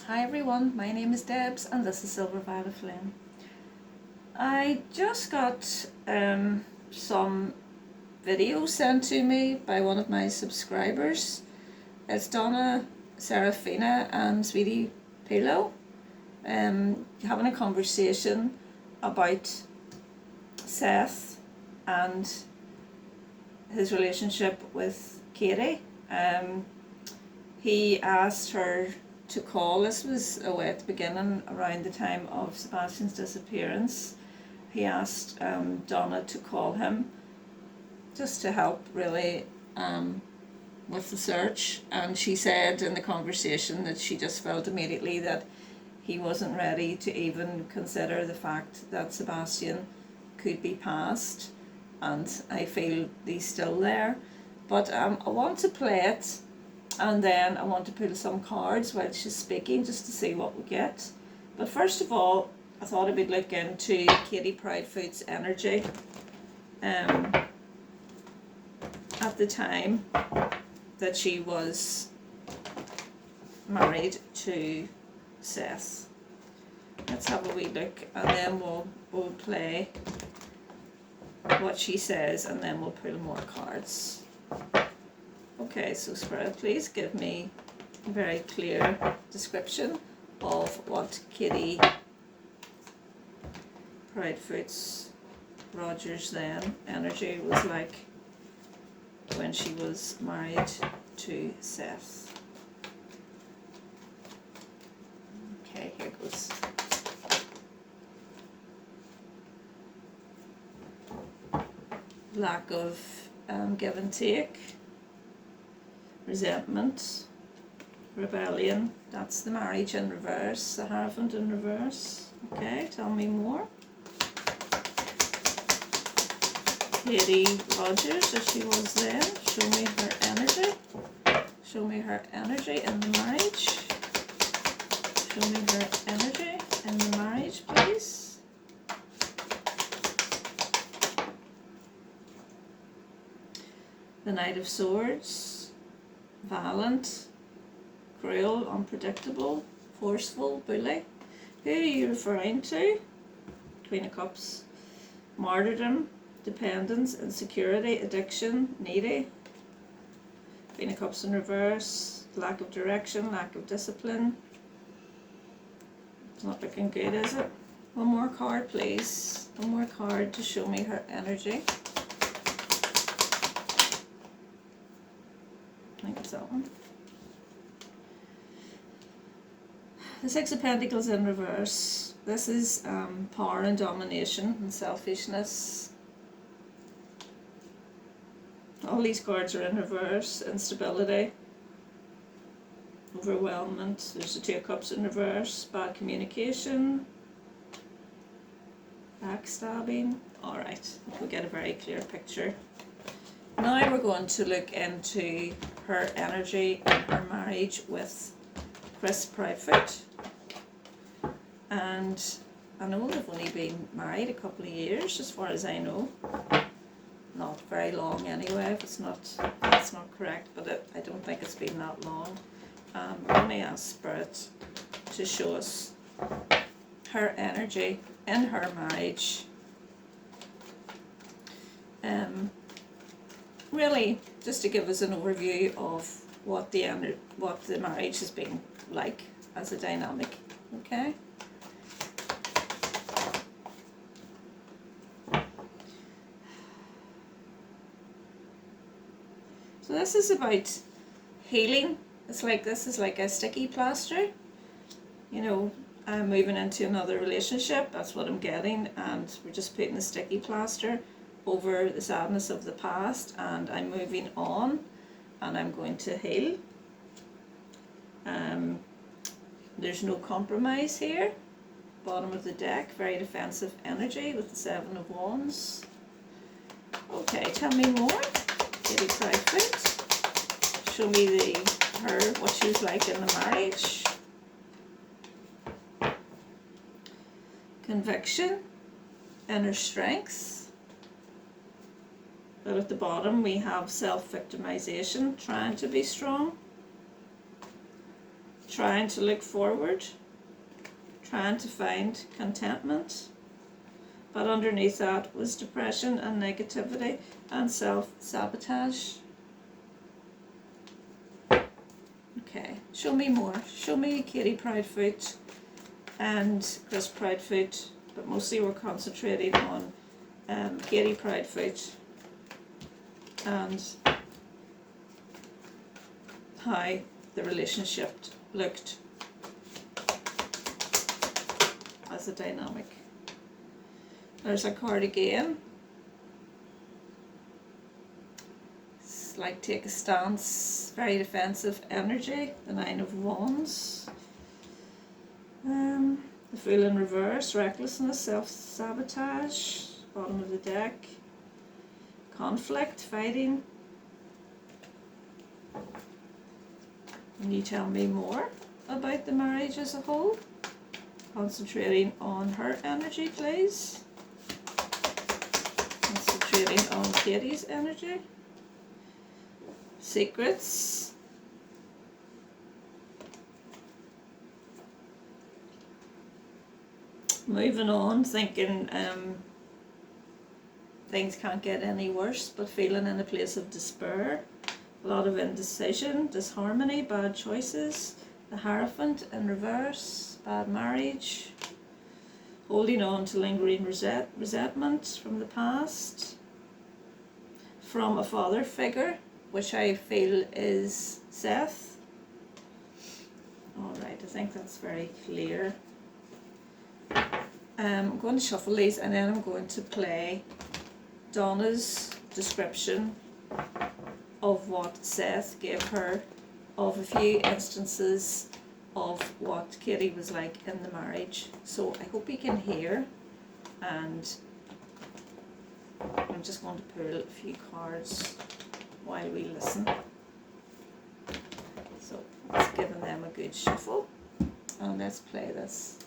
Hi everyone, my name is Debs and this is Silver Violet Flame. I just got some videos sent to me by one of my subscribers. It's Donna, Serafina and Sweetie Pillow having a conversation about Seth and his relationship with Katie. He asked her to call. This was away at the beginning, around the time of Sebastian's disappearance. He asked Donna to call him just to help really with the search, and she said in the conversation that she just felt immediately that he wasn't ready to even consider the fact that Sebastian could be passed, and I feel he's still there. But I want to play it, and then I want to pull some cards while she's speaking just to see what we get. But first of all, I thought I would look into Katie Proudfoot's energy at the time that she was married to Seth. Let's have a wee look, and then we'll play what she says, and then we'll pull more cards. Okay, so Spirit, please give me a very clear description of what Katie Proudfoot's Rogers then energy was like when she was married to Seth. Okay, here goes. Lack of give and take. Resentment, rebellion, that's the marriage in reverse, the Hierophant in reverse. Okay, tell me more. Katie Rogers, as she was then, show me her energy. Show me her energy in the marriage. Show me her energy in the marriage, please. The Knight of Swords. Violent, cruel, unpredictable, forceful, bully. Who are you referring to? Queen of Cups. Martyrdom, dependence, insecurity, addiction, needy. Queen of Cups in reverse. Lack of direction, lack of discipline. It's not looking good, is it? One more card, please. One more card to show me her energy. I think it's that one. The Six of Pentacles in reverse. This is power and domination and selfishness. All these cards are in reverse. Instability, overwhelmment. There's the Two of Cups in reverse. Bad communication, backstabbing. Alright, we'll get a very clear picture. Now we're going to look into her energy and her marriage with Chris Proudfoot. And I know they've only been married a couple of years, as far as I know. Not very long anyway, if that's not correct, but I don't think it's been that long. We're going to ask Spirit to show us her energy in her marriage. Really, just to give us an overview of what the marriage has been like as a dynamic. Okay. So this is about healing. It's like this is like a sticky plaster. You know, I'm moving into another relationship. That's what I'm getting, and we're just putting a sticky plaster over the sadness of the past, and I'm moving on, and I'm going to heal. There's no compromise here. Bottom of the deck, very defensive energy with the Seven of Wands. Okay, tell me more. Katie Proudfoot. Show me what she was like in the marriage. Conviction, inner strength. But at the bottom we have self-victimization, trying to be strong. trying to look forward, trying to find contentment. But underneath that was depression and negativity and self-sabotage. Okay, show me more. Show me Katie Proudfoot and Chris Proudfoot, but mostly we're concentrating on Katie Proudfoot and how the relationship looked as a dynamic. There's a card again. It's like take a stance, very defensive energy. The Nine of Wands. The Fool in reverse, recklessness, self-sabotage. Bottom of the deck. Conflict, fighting. Can you tell me more about the marriage as a whole? Concentrating on her energy, please. Concentrating on Katie's energy. Secrets. Moving on, thinking things can't get any worse, but feeling in a place of despair. A lot of indecision, disharmony, bad choices. The Hierophant in reverse, bad marriage. Holding on to lingering resentment from the past. From a father figure, which I feel is Seth. Alright, I think that's very clear. I'm going to shuffle these and then I'm going to play Donna's description of what Seth gave her of a few instances of what Katie was like in the marriage. So I hope you can hear, and I'm just going to pull a few cards while we listen. So let's give them a good shuffle and let's play this.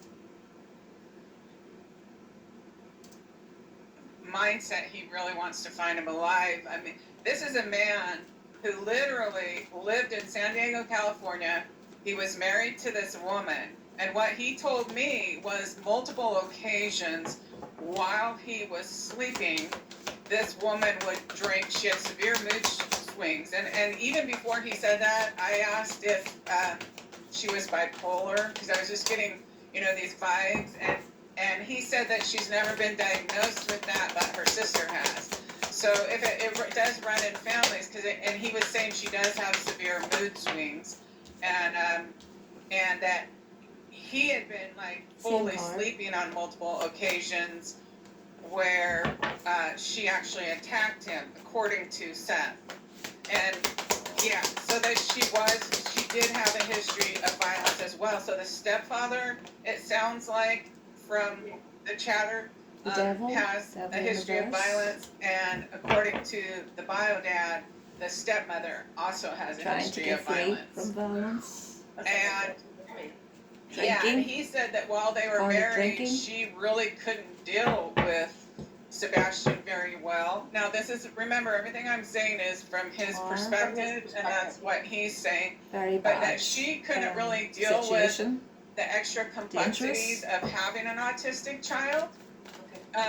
Mindset, he really wants to find him alive. I mean, this is a man who literally lived in San Diego, California. He was married to this woman, and what he told me was multiple occasions while he was sleeping, this woman would drink. She had severe mood swings, and even before he said that, I asked if she was bipolar, because I was just getting, these vibes, and he said that she's never been diagnosed with that, but her sister has. So if it does run in families, and he was saying she does have severe mood swings, and that he had been like fully sleeping on multiple occasions where she actually attacked him, according to Seth. And yeah, so that she did have a history of violence as well. So the stepfather, it sounds like, from the chatter, has a history of violence, and according to the bio dad, the stepmother also has a history of violence. From violence. And yeah, and he said that while they were married, she really couldn't deal with Sebastian very well. Now remember, everything I'm saying is from his perspective, and that's what he's saying. Very bad. But that she couldn't really deal with the extra complexities of having an autistic child.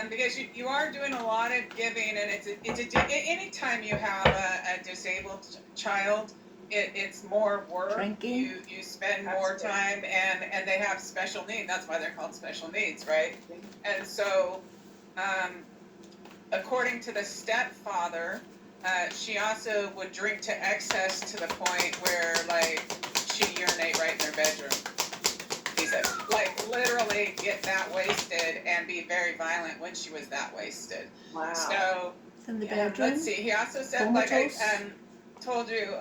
Because you are doing a lot of giving, and anytime you have a disabled child, it's more work. You spend more time, and they have special needs. That's why they're called special needs, right? And so, according to the stepfather, she also would drink to excess to the point where, like, she'd urinate right in their bedroom. He said, like, literally get that wasted and be very violent when she was that wasted. Wow. So, in the bedroom. Let's see. He also said, like I told you,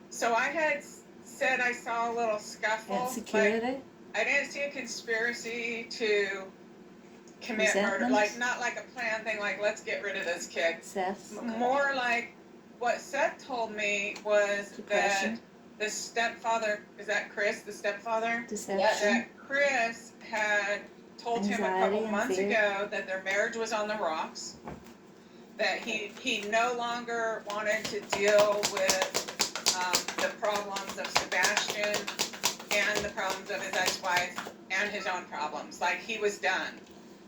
so I had said I saw a little scuffle. Insecurity. Like, I didn't see a conspiracy to commit murder, like not like a planned thing, like let's get rid of this kid. More like what Seth told me was that the stepfather, is that Chris, the stepfather? That Chris had told him a couple months ago that their marriage was on the rocks, that he no longer wanted to deal with the problems of Sebastian, problems of his ex-wife and his own problems. Like he was done,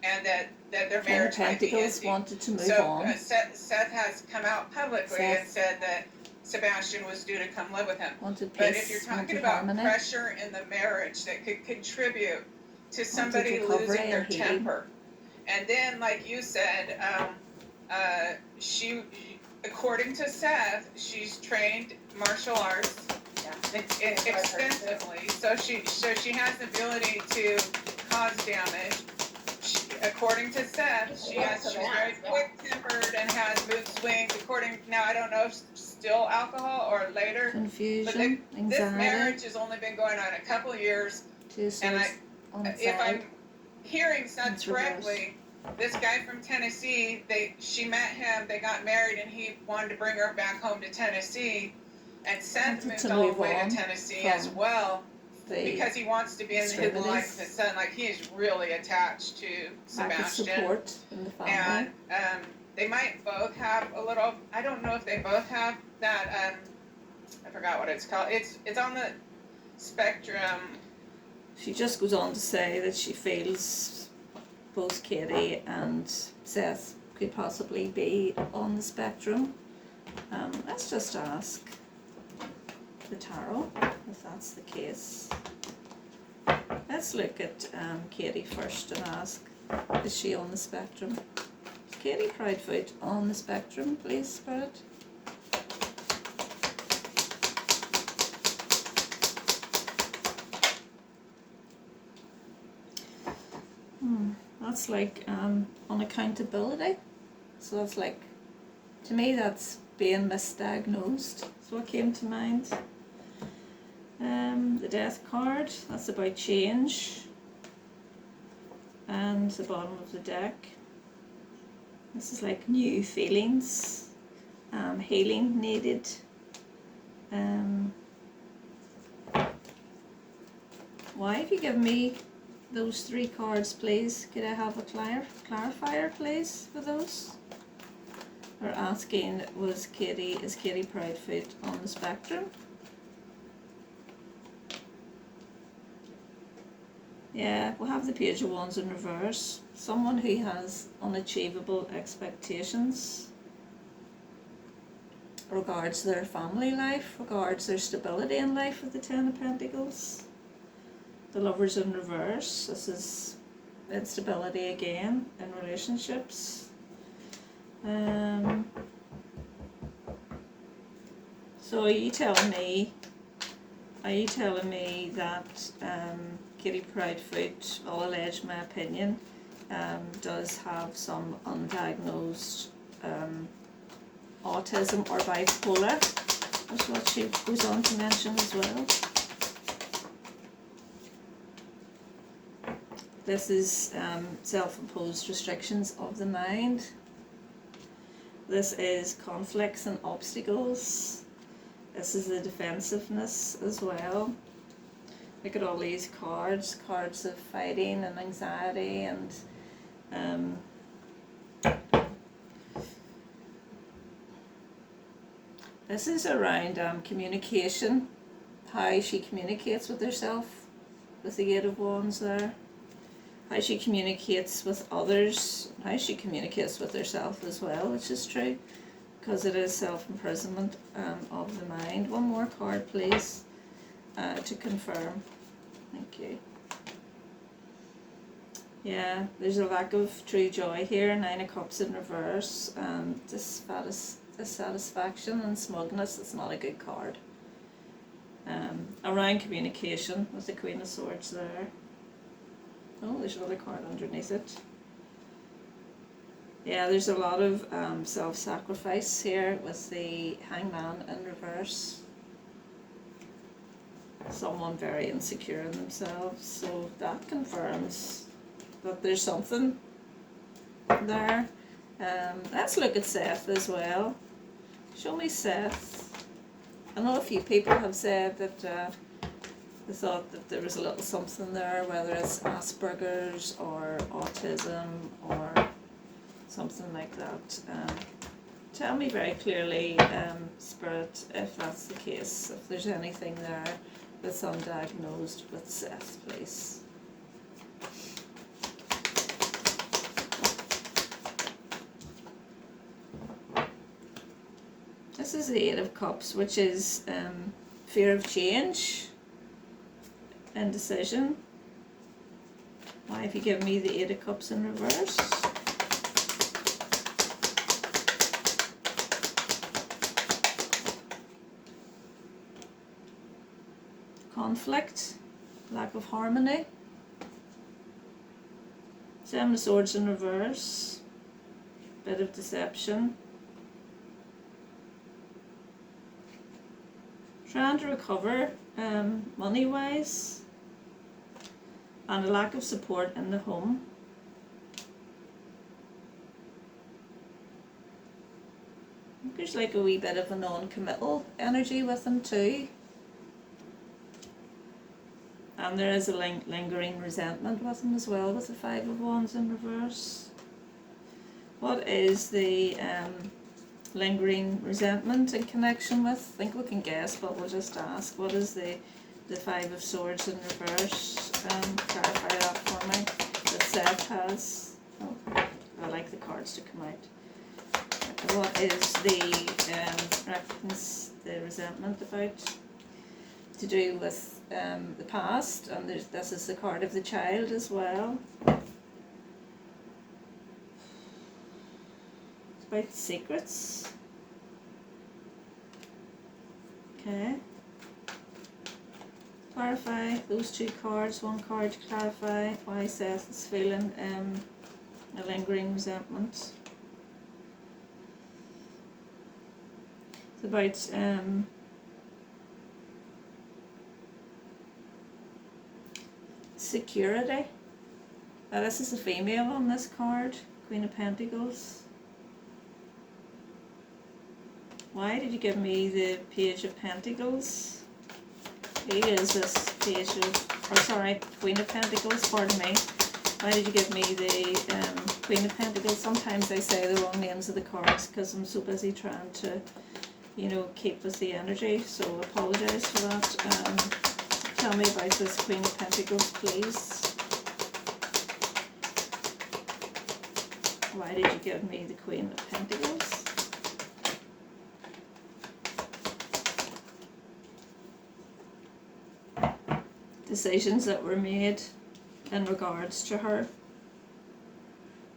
and that their Ten of marriage might be Pentacles ending. wanted to move So on. Seth has come out publicly and said that Sebastian was due to come live with him. Wanted But peace, if you're talking wanted about harmony, pressure in the marriage that could contribute to somebody recovery losing their and healing. temper, and then like you said, she, according to Seth, she's trained martial arts extensively, so she has the ability to cause damage. According to Seth, she's very quick-tempered and has mood swings. Now I don't know if still alcohol or later. Confusion, But anxiety. this marriage has only been going on a couple years, and if I'm hearing Seth correctly, this guy from Tennessee, she met him, they got married, and he wanted to bring her back home to Tennessee, and Seth moved all the way to Tennessee as well, because he wants to be in his life with his son. Like, he is really attached to Sebastian. Support in the family. And they might both have a little, I don't know if they both have that, I forgot what it's called. It's on the spectrum. She just goes on to say that she feels both Katie and Seth could possibly be on the spectrum. Let's just ask the tarot if that's the case. Let's look at Katie first and ask, is she on the spectrum? Is Katie Proudfoot on the spectrum, please, Spirit? That's like unaccountability. So that's like, to me, that's being misdiagnosed. That's what came to mind. The Death card, that's about change. And the bottom of the deck, this is like new feelings, healing needed. Why have you given me those three cards, please? Could I have a clarifier, please, for those? We're asking, is Katie Proudfoot on the spectrum? Yeah, we'll have the Page of Wands in reverse. Someone who has unachievable expectations regards their family life, regards their stability in life with the Ten of Pentacles. The Lovers in reverse. This is instability again in relationships. So are you telling me that Katie Proudfoot, I'll allege my opinion, does have some undiagnosed autism or bipolar? That's what she goes on to mention as well. This is self-imposed restrictions of the mind. This is conflicts and obstacles. This is the defensiveness as well. Look at all these cards of fighting and anxiety and this is around communication, how she communicates with herself, with the Eight of Wands there. How she communicates with others, how she communicates with herself as well, which is true, because it is self-imprisonment of the mind. One more card, please, to confirm. Thank you. Yeah, there's a lack of true joy here. Nine of Cups in reverse. Dissatisfaction and smugness. It's not a good card. Around communication with the Queen of Swords there. Oh, there's another card underneath it. Yeah, there's a lot of self-sacrifice here with the Hangman in reverse. Someone very insecure in themselves, so that confirms that there's something there. Let's look at Seth as well. Show me Seth. I know a few people have said that they thought that there was a little something there, whether it's Asperger's or autism or something like that. Tell me very clearly, Spirit, if that's the case, if there's anything there that's undiagnosed with Seth, please. This is the Eight of Cups, which is fear of change, indecision. Why have you given me the Eight of Cups in reverse? Conflict, lack of harmony. Seven of Swords in reverse, bit of deception. Trying to recover money-wise, and a lack of support in the home. I think there's like a wee bit of a non-committal energy with them too. And there is a lingering resentment with them as well, with the Five of Wands in reverse. What is the lingering resentment in connection with? I think we can guess, but we'll just ask. What is the Five of Swords in reverse? Clarify that for me. That Seth has. Oh, I like the cards to come out. What is the resentment about? To do with the past, and this is the card of the child as well. It's about secrets. Okay. Clarify those two cards. One card to clarify why Seth is feeling a lingering resentment. It's about security. Now this is a female on this card, Queen of Pentacles. Why did you give me the Page of Pentacles? Who is this Page of, Queen of Pentacles, pardon me. Why did you give me the Queen of Pentacles? Sometimes I say the wrong names of the cards because I'm so busy trying to, keep with the energy, so I apologise for that. Tell me about this Queen of Pentacles, please. Why did you give me the Queen of Pentacles? Decisions that were made in regards to her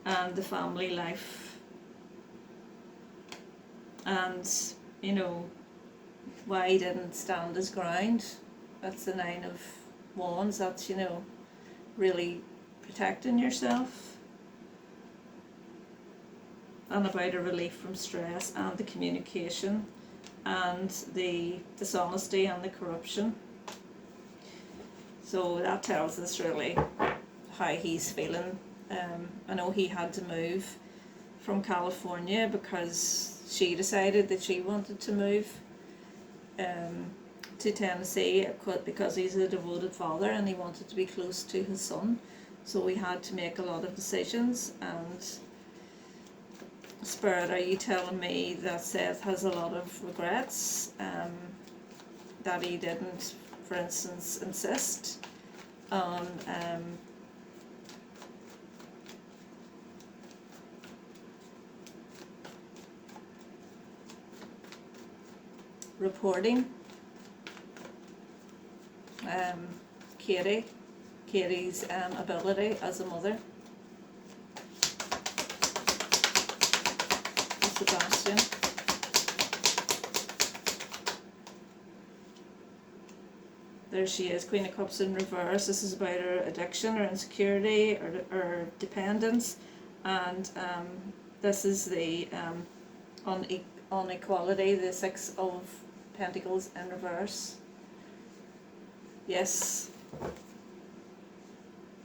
and the family life. And, why he didn't stand his ground. That's the Nine of Wands. That's, really protecting yourself. And about a relief from stress and the communication and the dishonesty and the corruption. So that tells us really how he's feeling. I know he had to move from California because she decided that she wanted to move to Tennessee because he's a devoted father and he wanted to be close to his son. So we had to make a lot of decisions. And Spirit, are you telling me that Seth has a lot of regrets that he didn't, for instance, insist on reporting Katie's ability as a mother? Sebastian. There she is, Queen of Cups in reverse. This is about her addiction or insecurity or dependence. And this is the inequality, the Six of Pentacles in reverse. Yes.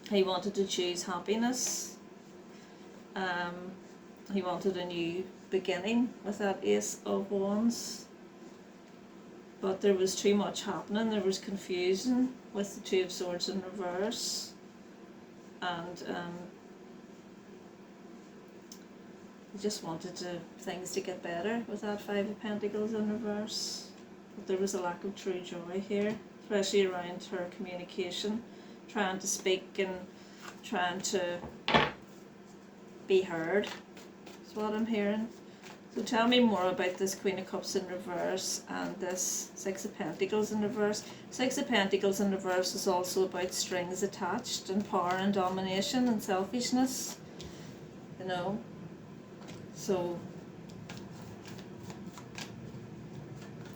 He wanted to choose happiness. He wanted a new beginning with that Ace of Wands. But there was too much happening. There was confusion with the Two of Swords in reverse. And he just wanted things to get better with that Five of Pentacles in reverse. But there was a lack of true joy here. especially around her communication, trying to speak and trying to be heard, is what I'm hearing. So tell me more about this Queen of Cups in reverse and this Six of Pentacles in reverse. Six of Pentacles in reverse is also about strings attached and power and domination and selfishness, you know. So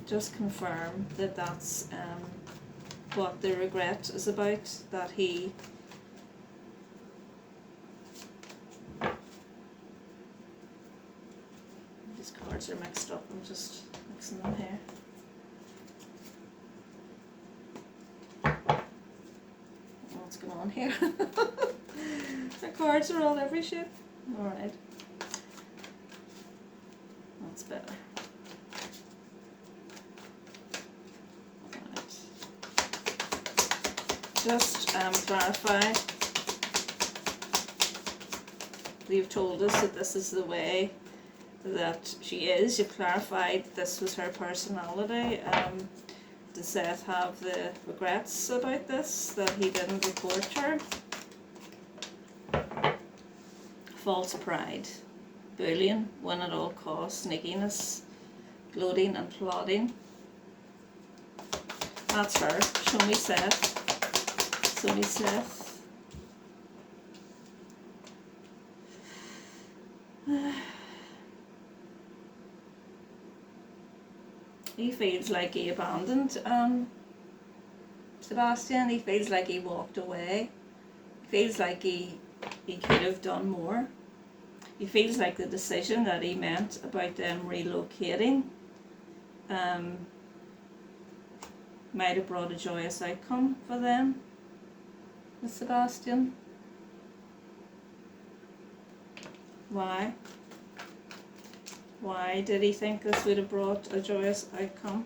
just confirm that that's what the regret is about, that he these cards are mixed up, I'm just mixing them here. What's going on here? The cards are all every shape. Alright. That's better. Alright. Just clarify. You've told us that this is the way that she is. You've clarified this was her personality. Does Seth have the regrets about this, that he didn't report her? False pride, bullying, win at all costs, sneakiness, gloating and plotting. That's her. Show me Seth. Show me Seth. He feels like he abandoned Sebastian. He feels like he walked away. He feels like he could have done more. He feels like the decision that he meant about them relocating might have brought a joyous outcome for them with Sebastian. Why? Why did he think this would have brought a joyous outcome?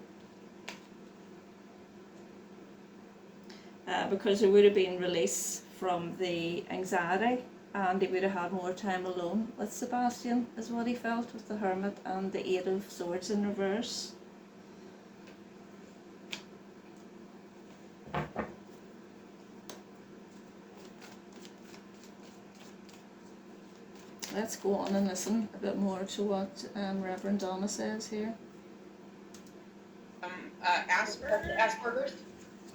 Because there would have been release from the anxiety and he would have had more time alone with Sebastian, is what he felt with the Hermit and the Eight of Swords in reverse. Let's go on and listen a bit more to what Reverend Donna says here. Asperger's.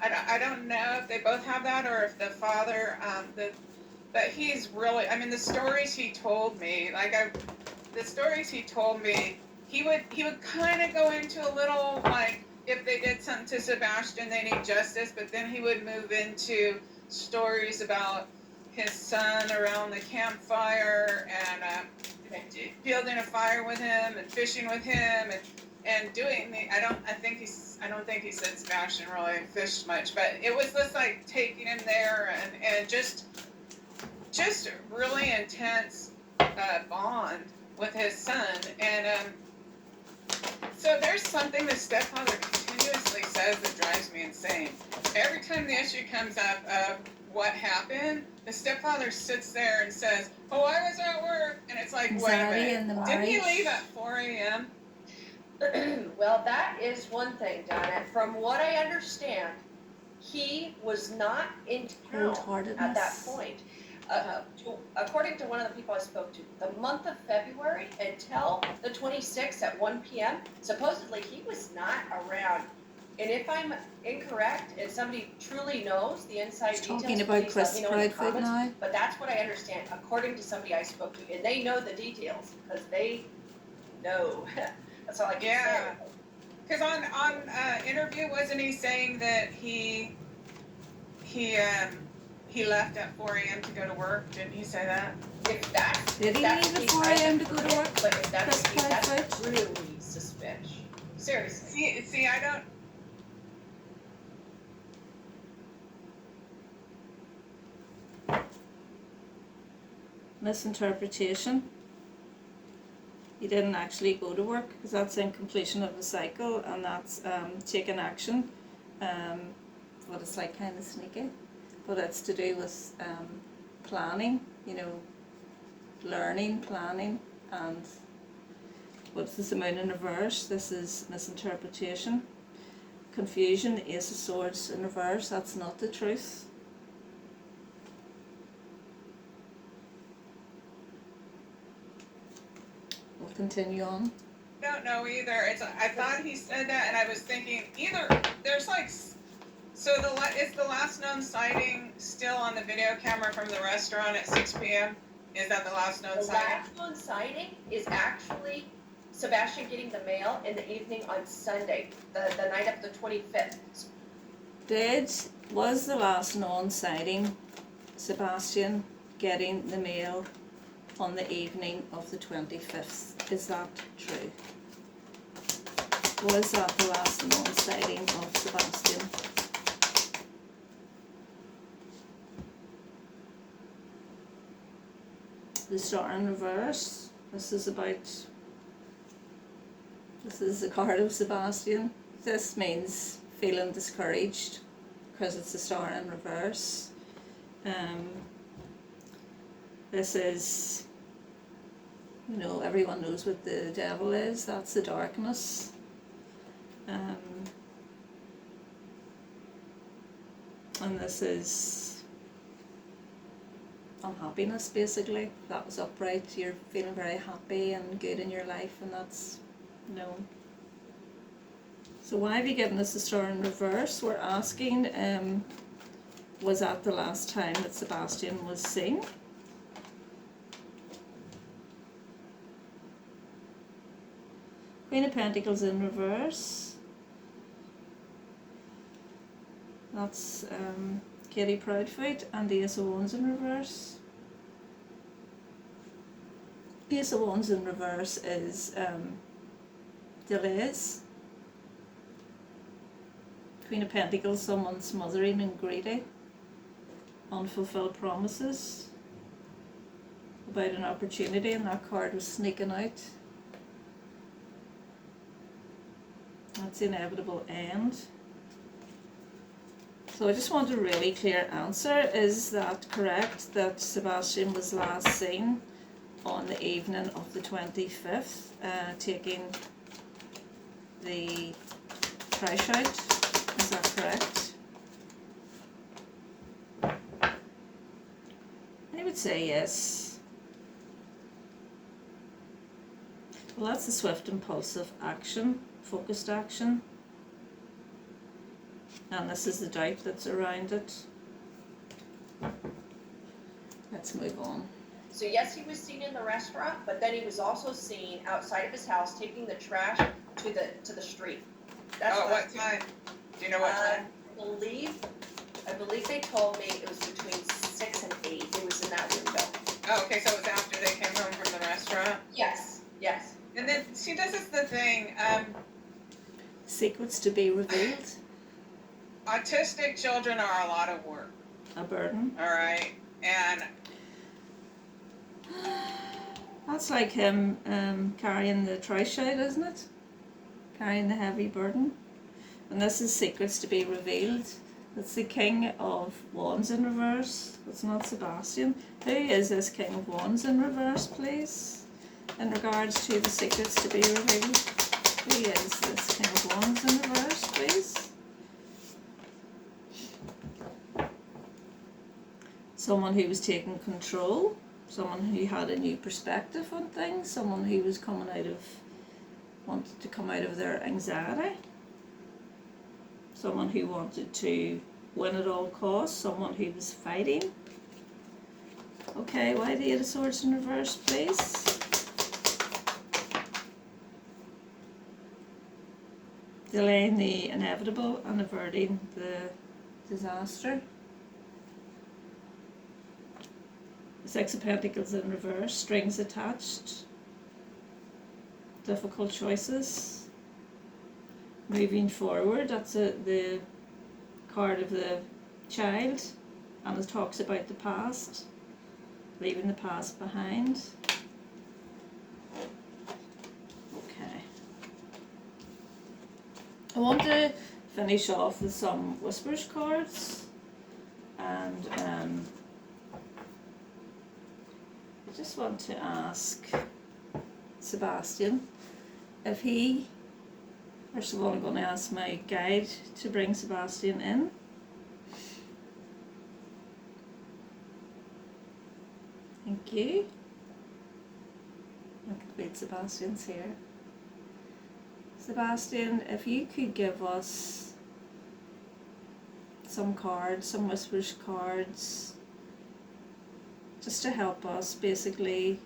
I don't know if they both have that or if the father, but he's really, I mean, the stories he told me, he would kind of go into a little, like, if they did something to Sebastian, they need justice, but then he would move into stories about his son around the campfire and building a fire with him and fishing with him and doing the, I don't think he said Sebastian really fished much, but it was just like taking him there and just really intense bond with his son. And so there's something the stepfather continuously says that drives me insane. Every time the issue comes up of what happened, the stepfather sits there and says, "Oh, I was at work," and it's like, wait a minute, didn't he leave at 4 a.m.? Well, that is one thing, Donna. From what I understand, he was not in town at that point. According to one of the people I spoke to, the month of February until the 26th at 1 p.m., supposedly he was not around. And if I'm incorrect, and somebody truly knows the inside details, talking about please Chris let me know in the Proudfoot comments. now. But that's what I understand, according to somebody I spoke to, and they know the details because they know. That's all I can say. Because on interview, wasn't he saying that he left at 4 a.m. to go to work? Didn't he say that? If that's, Did he leave at 4 a.m. to go to work? But if that's Chris that's really suspicious. Seriously. See, I don't. Misinterpretation. He didn't actually go to work because that's incompletion of the cycle and that's taking action. But it's like kind of sneaky. But it's to do with planning, you know, learning, planning, and what's this, the moon in reverse? This is misinterpretation. confusion, the Ace of Swords in reverse. That's not the truth. We'll continue on. Don't know either. I thought he said that, and I was thinking either there's like, so is the last known sighting still on the video camera from the restaurant at 6 p.m.? Is that the last known The sighting? last known sighting is actually Sebastian getting the mail in the evening on Sunday, the night of the 25th. Was the last known sighting Sebastian getting the mail on the evening of the 25th? Is that true? Was that the last known sighting of Sebastian? The Star in reverse. This is the card of Sebastian. This means feeling discouraged because it's the Star in reverse. This is, you know, everyone knows what the devil is. That's the darkness. And this is unhappiness, basically. That was upright. You're feeling very happy and good in your life, and that's no. So why have you given us the Star in reverse? We're asking, was that the last time that Sebastian was seen? Queen of Pentacles in reverse. That's Katie Proudfoot, and the Ace of Wands in reverse. Ace of Wands in reverse is delays. Queen of Pentacles, someone smothering and greedy. Unfulfilled promises. About an opportunity, and that card was sneaking out. That's the inevitable end. So I just want a really clear answer. Is that correct, that Sebastian was last seen on the evening of the 25th, taking the trash out? Is that correct? I would say yes. Well, that's the swift, impulsive action, focused action. And this is the doubt that's around it. Let's move on. So yes, he was seen in the restaurant, but then he was also seen outside of his house taking the trash to the street. That's what time? Do you know what time? I believe they told me it was between 6 and 8. It was in that window. Oh, okay, so it was after they came home from the restaurant? Yes. And then, see, this is the thing, Secrets to be revealed. autistic children are a lot of work. A burden. Alright, and That's like him carrying the trash out, isn't it? Carrying the heavy burden. And this is secrets to be revealed. That's the King of Wands in reverse. It's not Sebastian. Who is this King of Wands in reverse, please? In regards to the secrets to be revealed. Who is this King of Wands in reverse, please? Someone who was taking control. Someone who had a new perspective on things. Someone who was wanted to come out of their anxiety. Someone who wanted to win at all costs. Someone who was fighting. Okay, why the Eight of Swords in reverse, please? Delaying the inevitable and averting the disaster. The Six of Pentacles in reverse, strings attached. Difficult choices. Moving forward, that's the card of the child, and it talks about the past, leaving the past behind. Okay. I want to finish off with some Whispers cards, and I just want to ask Sebastian if he First of all, I'm going to ask my guide to bring Sebastian in. Thank you. I can wait, Sebastian's here. Sebastian, if you could give us some cards, some Whispers cards, just to help us basically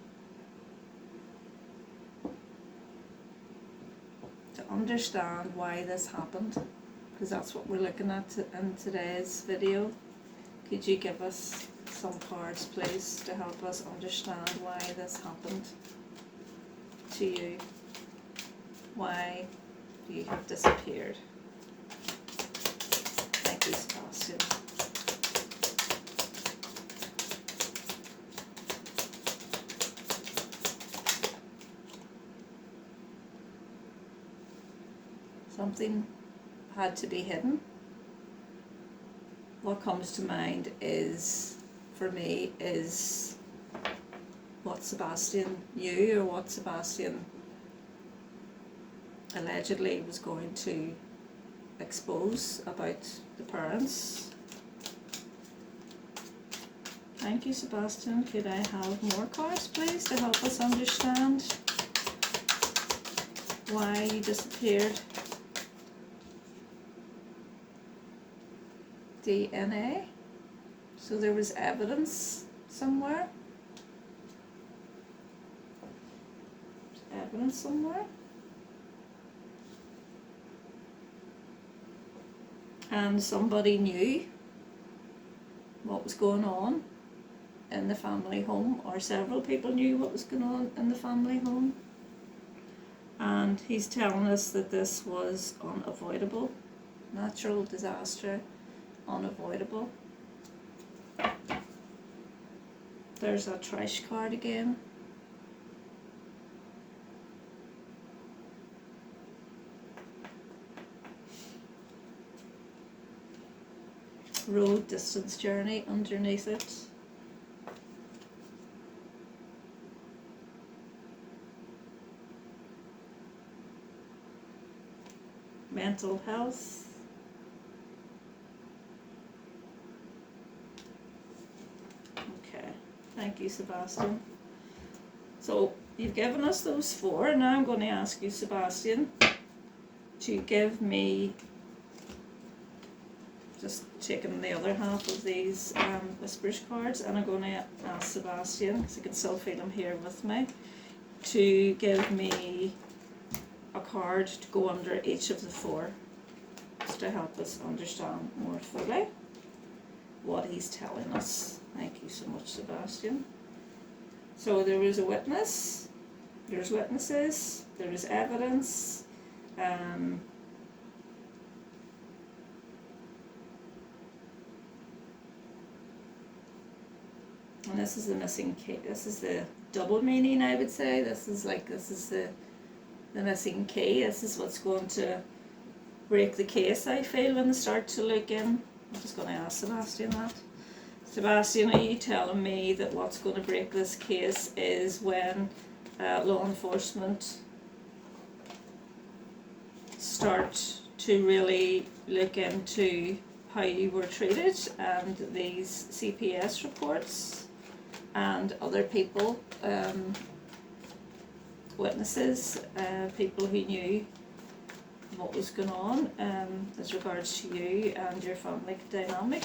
to understand why this happened, because that's what we're looking at in today's video. Could you give us some cards, please, to help us understand why this happened to you? Why you have disappeared? Thank you, Sebastian. Something had to be hidden. What comes to mind is, for me, is what Sebastian knew, or what Sebastian allegedly was going to expose about the parents. Thank you, Sebastian. Could I have more cards, please, to help us understand why you disappeared? DNA. So there was evidence somewhere. Evidence somewhere. And somebody knew what was going on in the family home, or several people knew what was going on in the family home. And he's telling us that this was unavoidable, natural disaster, unavoidable. There's that trash card again. Road distance journey underneath it. Mental health. Okay, thank you, Sebastian. So you've given us those four. Now I'm going to ask you, Sebastian, to give me, just taking the other half of these Whispers cards, and I'm going to ask Sebastian, because I can still feel him here with me, to give me a card to go under each of the four, just to help us understand more fully what he's telling us. Thank you so much, Sebastian. So there was a witness, there's witnesses, there is evidence, and this is the missing key. This is the double meaning, I would say. This is the missing key. This is what's going to break the case, I feel, when they start to look in. I'm just going to ask Sebastian that. Sebastian, are you telling me that what's going to break this case is when law enforcement start to really look into how you were treated, and these CPS reports and other people, witnesses, people who knew what was going on as regards to you and your family dynamic?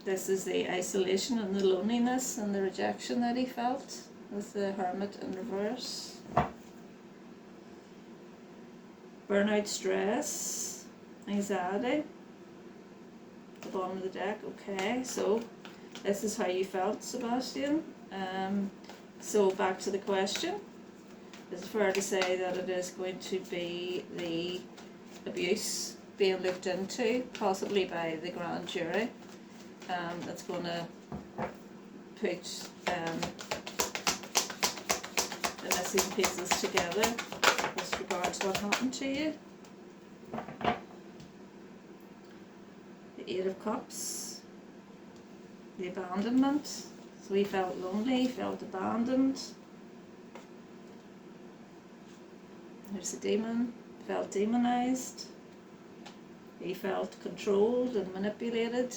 This is the isolation and the loneliness and the rejection that he felt, with the Hermit in reverse. Burnout, stress, anxiety. The bottom of the deck. Okay, so this is how you felt, Sebastian. So back to the question. Is it fair to say that it is going to be the abuse being looked into, possibly by the grand jury, that's going to put the missing pieces together with regard to what happened to you? The Eight of Cups, the abandonment. So he felt lonely, he felt abandoned. There's a demon, felt demonized. He felt controlled and manipulated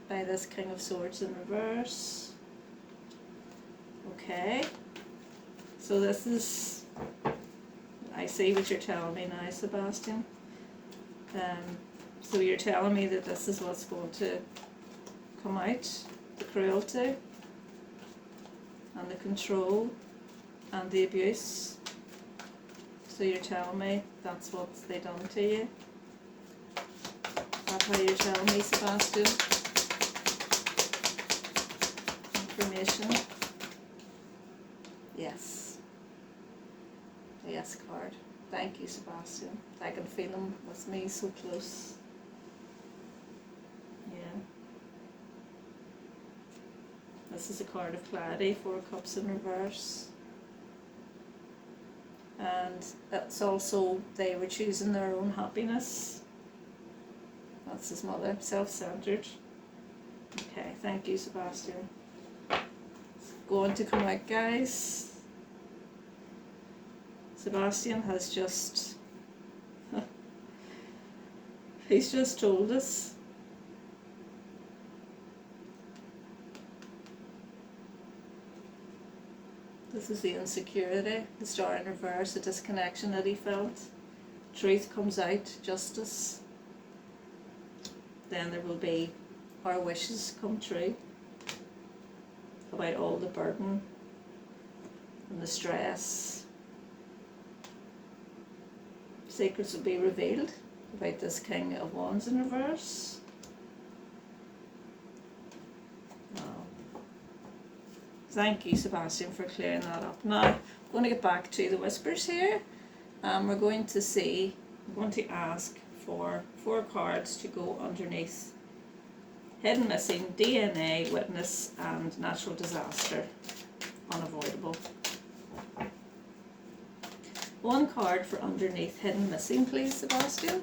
by this King of Swords in reverse. Okay, so this is, I see what you're telling me now, Sebastian. So you're telling me that this is what's going to come out, the cruelty and the control and the abuse. So you're telling me that's what they done to you? Is that how you're telling me, Sebastian? Information? Yes. Yes card. Thank you, Sebastian. I can feel him with me so close. Yeah. This is a card of clarity, 4 cups in reverse. And that's also, they were choosing their own happiness. That's his mother, self-centered. Okay, thank you, Sebastian. It's going to come out, guys. Sebastian has just, he's just told us. This is the insecurity, the star in reverse, the disconnection that he felt. Truth comes out, justice. Then there will be our wishes come true about all the burden and the stress. Secrets will be revealed about this King of Wands in reverse. Thank you, Sebastian, for clearing that up. Now, I'm going to get back to the whispers here. We're going to see, I'm going to ask for 4 cards to go underneath hidden missing, DNA, witness, and natural disaster, unavoidable. 1 card for underneath hidden missing, please, Sebastian.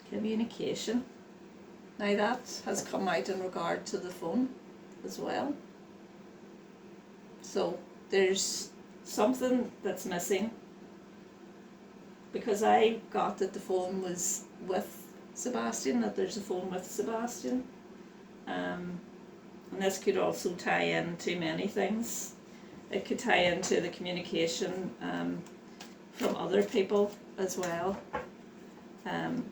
Communication. Now that has come out in regard to the phone as well. So there's something that's missing, because I got that the phone was with Sebastian, that there's a phone with Sebastian. And this could also tie into many things. It could tie into the communication from other people as well.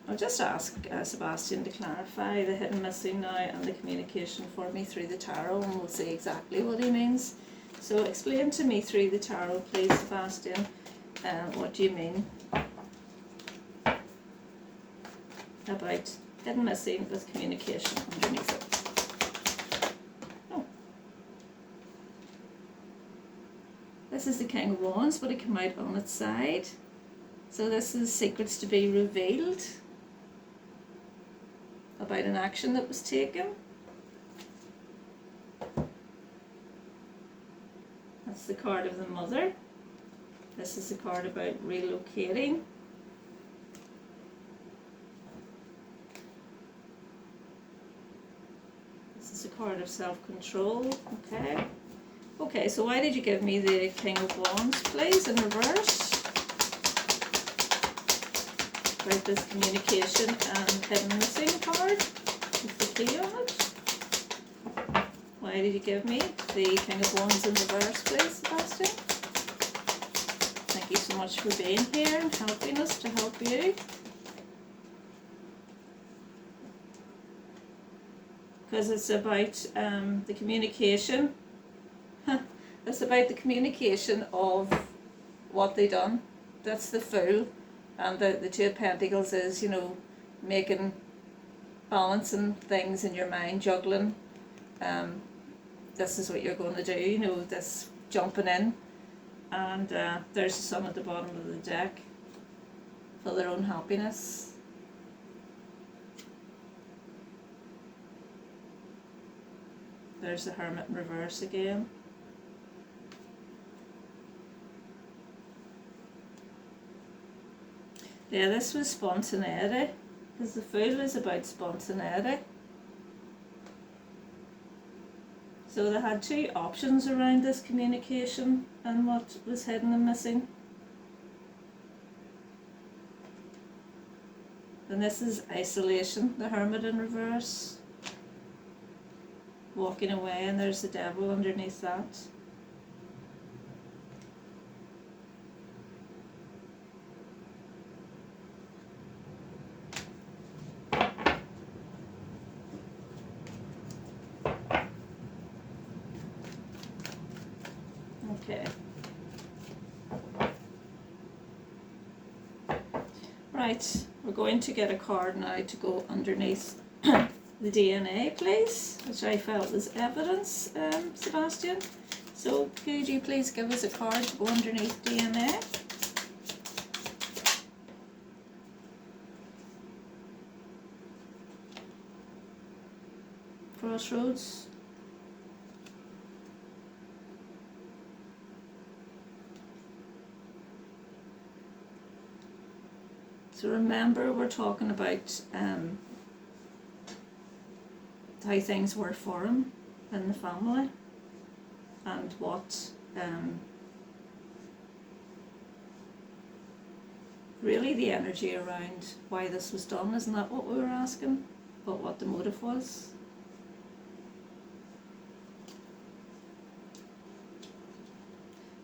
I'll just ask Sebastian to clarify the hidden missing now and the communication for me through the tarot, and we'll see exactly what he means. So explain to me through the tarot, please, Sebastian, what do you mean about hidden missing with communication underneath it? Oh. This is the King of Wands, but it came out on its side. So this is secrets to be revealed about an action that was taken. That's the card of the mother. This is the card about relocating. This is a card of self-control. Okay. Okay, so why did you give me the King of Wands, please, in reverse? About this communication and hidden missing card with the key on it. Why did you give me the King of Wands in reverse, please, Sebastian? Thank you so much for being here and helping us to help you. Because it's about the communication. It's about the communication of what they done. That's the Fool. And the Two of Pentacles is, you know, making, balancing things in your mind, juggling. This is what you're going to do, you know, this jumping in. And there's the Sun at the bottom of the deck for their own happiness. There's the Hermit in reverse again. Yeah, this was spontaneity, because the Fool is about spontaneity. So they had two options around this communication and what was hidden and missing. And this is isolation, the Hermit in reverse. Walking away, and there's the Devil underneath that. Okay. Right, we're going to get a card now to go underneath the DNA, please, which I felt was evidence, Sebastian. So could you please give us a card to go underneath DNA? Crossroads. So remember, we're talking about how things were for him in the family, and what really the energy around why this was done. Isn't that what we were asking? But what the motive was?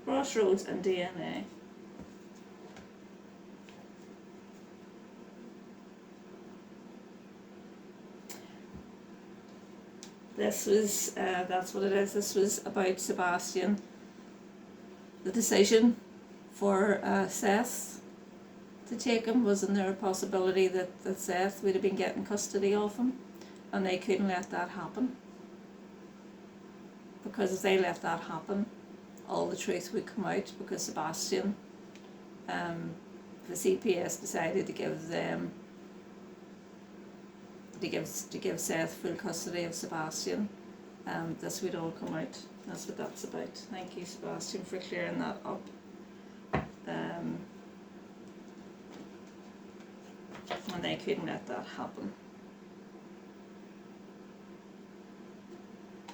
Crossroads and DNA. This was, that's what it is, this was about Sebastian. The decision for Seth to take him, wasn't there a possibility that Seth would have been getting custody of him, and they couldn't let that happen? Because if they let that happen, all the truth would come out, because Sebastian, the CPS decided to give them to give Seth full custody of Sebastian, this would all come out. That's what that's about. Thank you, Sebastian, for clearing that up. And they couldn't let that happen.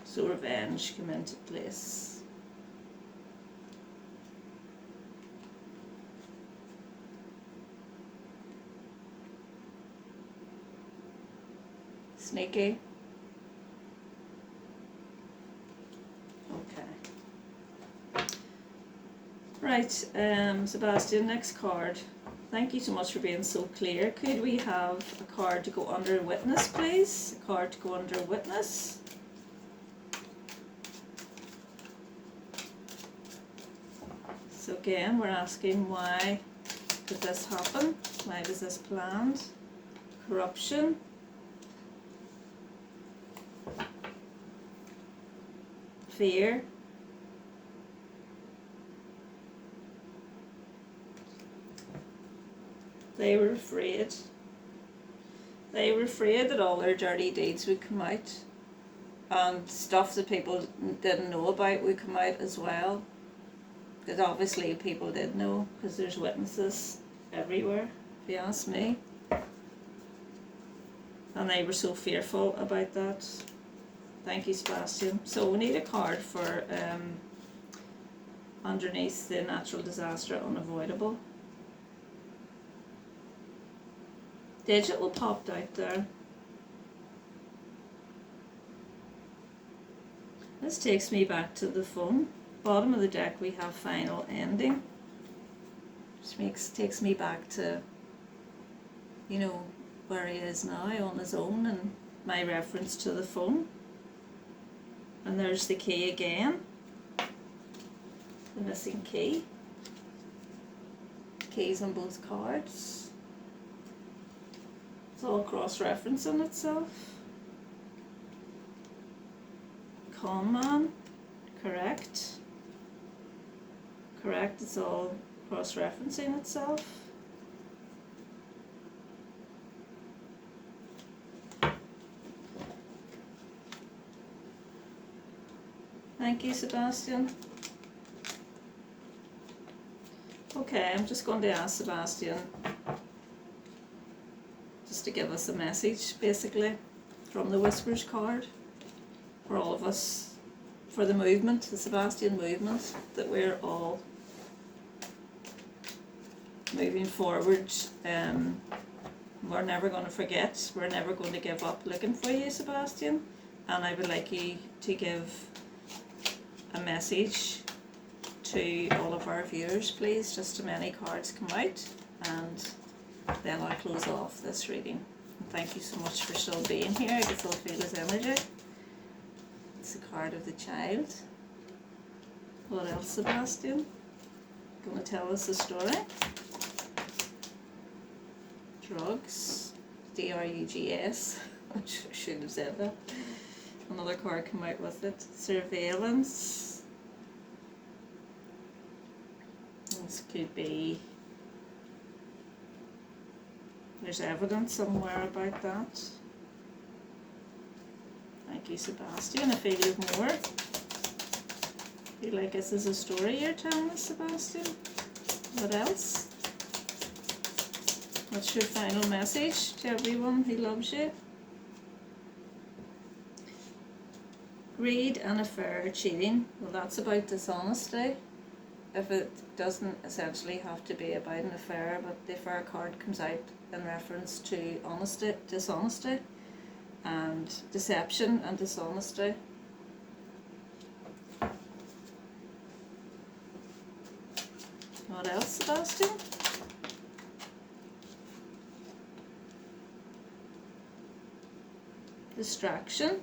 So revenge came into place. Sneaky. Okay. Right, Sebastian, next card. Thank you so much for being so clear. Could we have a card to go under witness, please? A card to go under witness. So again, we're asking, why did this happen? Why was this planned? Corruption. Fear. They were afraid. They were afraid that all their dirty deeds would come out, and stuff that people didn't know about would come out as well. Because obviously people did know, because there's witnesses everywhere, if you ask me. And they were so fearful about that. Thank you, Sebastian. So we need a card for underneath the natural disaster unavoidable. Digital popped out there. This takes me back to the phone. Bottom of the deck we have final ending. Which takes me back to, you know, where he is now on his own, and my reference to the phone. And there's the key again, the missing key. Keys on both cards. It's all cross-referencing itself. Con man, correct. Correct, it's all cross-referencing itself. Thank you, Sebastian. Okay, I'm just going to ask Sebastian to give us a message, basically, from the Whispers card, for all of us, for the movement, the Sebastian movement, that we're all moving forward. We're never going to forget, we're never going to give up looking for you, Sebastian, and I would like you to give a message to all of our viewers, please. Just as many cards come out, and then I'll close off this reading. And thank you so much for still being here. I can still feel his energy. It's a card of the child. What else, Sebastian? Going to tell us a story? Drugs. D-R-U-G-S. I should have said that. Another card come out with it. Surveillance. This could be, there's evidence somewhere about that. Thank you, Sebastian. I feel you have more. I feel like this is a story you're telling us, Sebastian. What else? What's your final message to everyone who loves you? Greed and affair cheating. Well, that's about dishonesty. If it doesn't essentially have to be about an affair, but the affair card comes out in reference to honesty, dishonesty, and deception and dishonesty. What else, Sebastian? Distraction.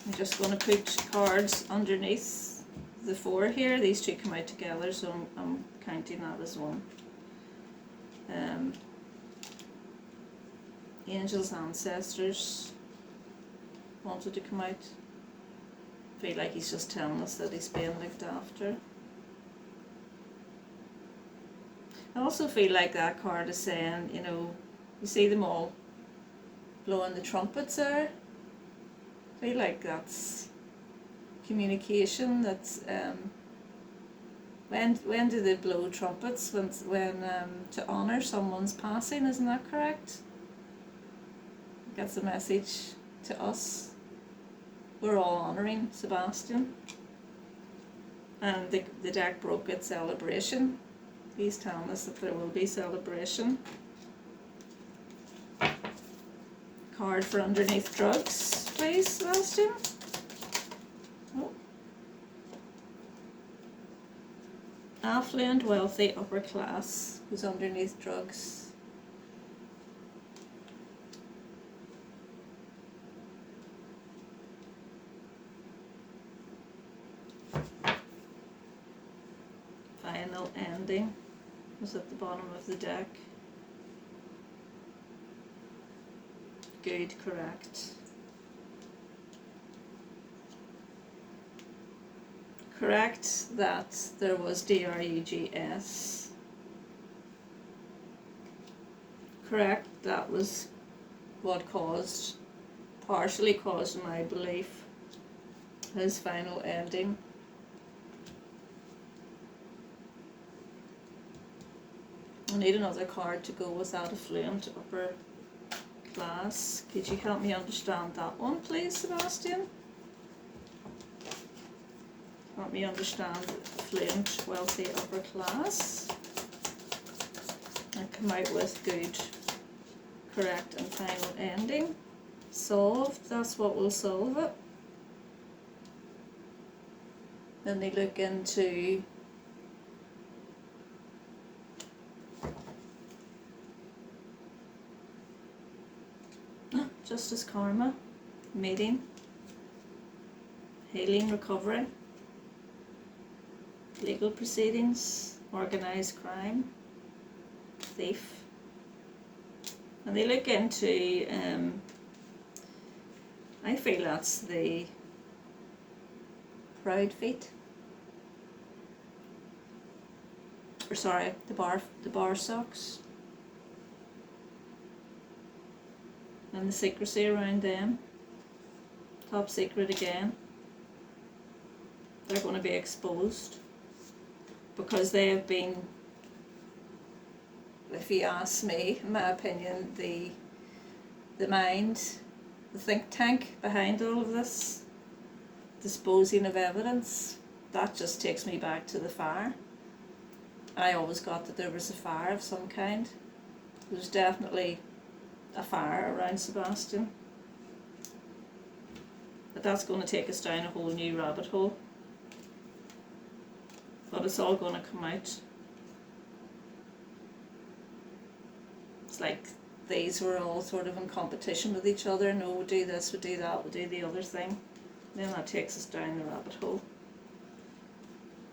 I'm just going to put cards underneath the 4 here. These two come out together, so I'm counting that as one. Angels, ancestors wanted to come out. Feel like he's just telling us that he's being looked after. I also feel like that card is saying, you know, you see them all blowing the trumpets there. I feel like that's communication. That's when do they blow trumpets? When to honour someone's passing, isn't that correct? That's a message to us. We're all honouring Sebastian. And the deck broke at celebration. He's telling us that there will be celebration. Card for underneath drugs, please, Sebastian. Oh. Affluent, wealthy, upper class, who's underneath drugs. Final ending was at the bottom of the deck. Good, correct. Correct that there was drugs. Correct, that was what caused, partially caused, in my belief, his final ending. I need another card to go with that affluent upper class. Could you help me understand that one, please, Sebastian? Help me understand affluent, wealthy, upper class. And come out with good, correct, and final ending. Solved, that's what will solve it. Then they look into justice, karma, mating, healing, recovery, legal proceedings, organised crime, thief. And they look into, I feel that's the proud feet. Or sorry, the bar socks. And the secrecy around them. Top secret again. They're going to be exposed because they have been if you ask me, in my opinion, the mind, the think tank behind all of this, disposing of evidence, that just takes me back to the fire. I always got that there was a fire of some kind. There was definitely a fire around Sebastian. But that's going to take us down a whole new rabbit hole. But it's all going to come out. It's like these were all sort of in competition with each other. No, we'll do this, we'll do that, we'll do the other thing. Then that takes us down the rabbit hole.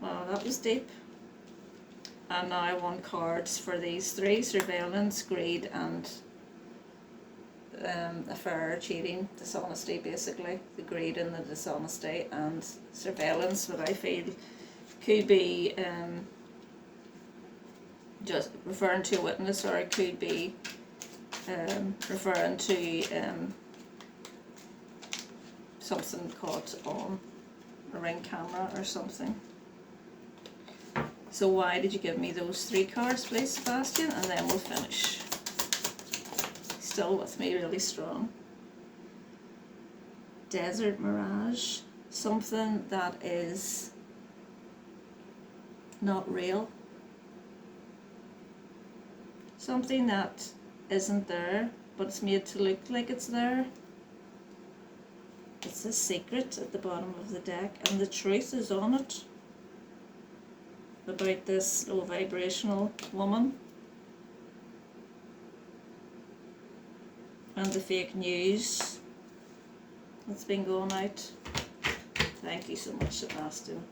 Wow, that was deep. And now I want cards for these three: surveillance, greed, and affair, cheating, dishonesty, basically. The greed and the dishonesty, and surveillance, what I feel could be just referring to a witness, or it could be referring to something caught on a ring camera or something. So why did you give me those three cards, please, Sebastian? And then we'll finish. Still with me, really strong. Desert mirage. Something that is not real. Something that isn't there, but it's made to look like it's there. It's a secret at the bottom of the deck, and the truth is on it. About this low vibrational woman and the fake news that's been going out. Thank you so much, Sebastian.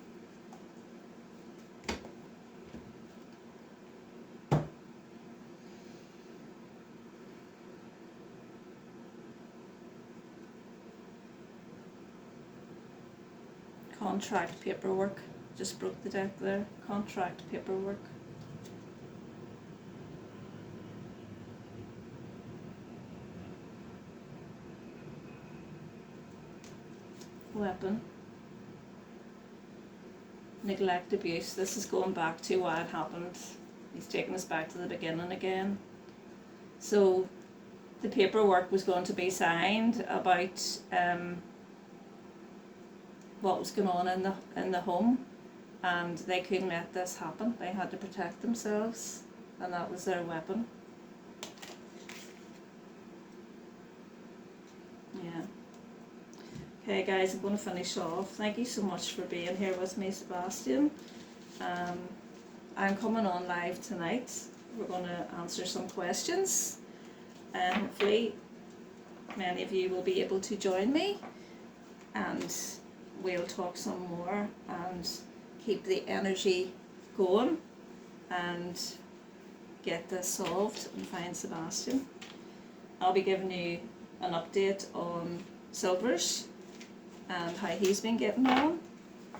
Contract paperwork. Just broke the deck there. Contract paperwork. Weapon. Neglect, abuse. This is going back to why it happened. He's taking us back to the beginning again. So the paperwork was going to be signed about what was going on in the home. And they couldn't let this happen. They had to protect themselves, and that was their weapon. Yeah. Okay guys, I'm going to finish off. Thank you so much for being here with me, Sebastian. I'm coming on live tonight. We're going to answer some questions, and hopefully many of you will be able to join me, and we'll talk some more and keep the energy going and get this solved and find Sebastian. I'll be giving you an update on Silvers and how he's been getting on.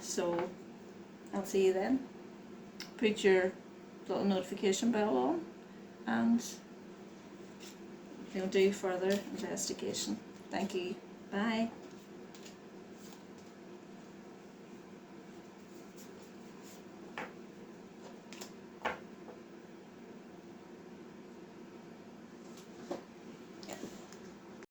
So I'll see you then. Put your little notification bell on and we'll do further investigation. Thank you. Bye.